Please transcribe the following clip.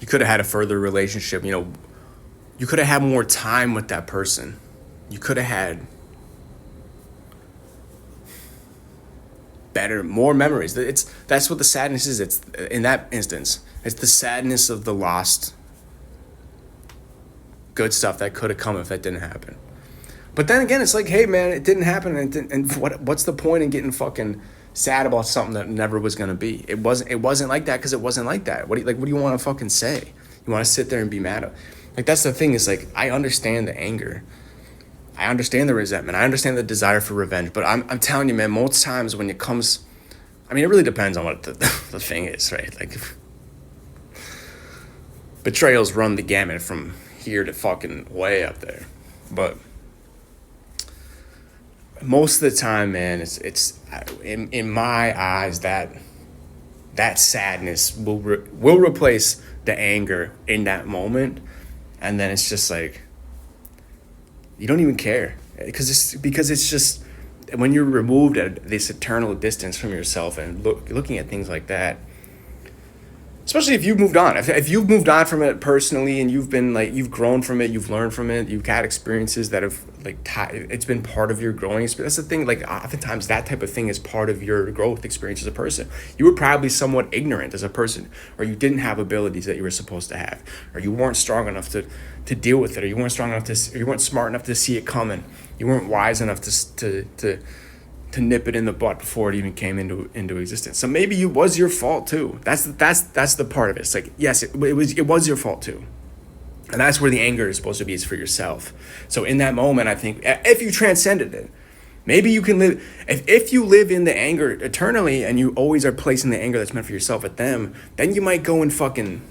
You could have had a further relationship. You could have had more time with that person. You could have had more memories. That's what the sadness is. It's in that instance, it's the sadness of the lost good stuff that could have come if that didn't happen. But then again, it's like, hey man, it didn't happen, and what's the point in getting fucking sad about something that never was gonna be? It wasn't like that because it wasn't like that. What do you want to fucking say? You want to sit there and be mad? Like, that's the thing, is like, I understand the anger, I understand the resentment, I understand the desire for revenge, but I'm telling you, man, most times when it comes, I mean, it really depends on what the thing is, right? Like, betrayals run the gamut from here to fucking way up there, but most of the time, man, it's in my eyes, that sadness will replace the anger in that moment, and then it's just like you don't even care because it's just when you're removed at this eternal distance from yourself and looking at things like that. Especially if you've moved on. If you've moved on from it personally and you've been like, you've grown from it, you've learned from it, you've had experiences that have like, it's been part of your growing experience. That's the thing, like oftentimes that type of thing is part of your growth experience as a person. You were probably somewhat ignorant as a person, or you didn't have abilities that you were supposed to have, or you weren't strong enough to deal with it, or you weren't strong enough or you weren't smart enough to see it coming. You weren't wise enough to nip it in the butt before it even came into existence. So maybe it was your fault too. That's the part of it. It's like, yes, it was your fault too. And that's where the anger is supposed to be, is for yourself. So in that moment, I think if you transcended it, maybe you can live, if you live in the anger eternally and you always are placing the anger that's meant for yourself at them, then you might go and fucking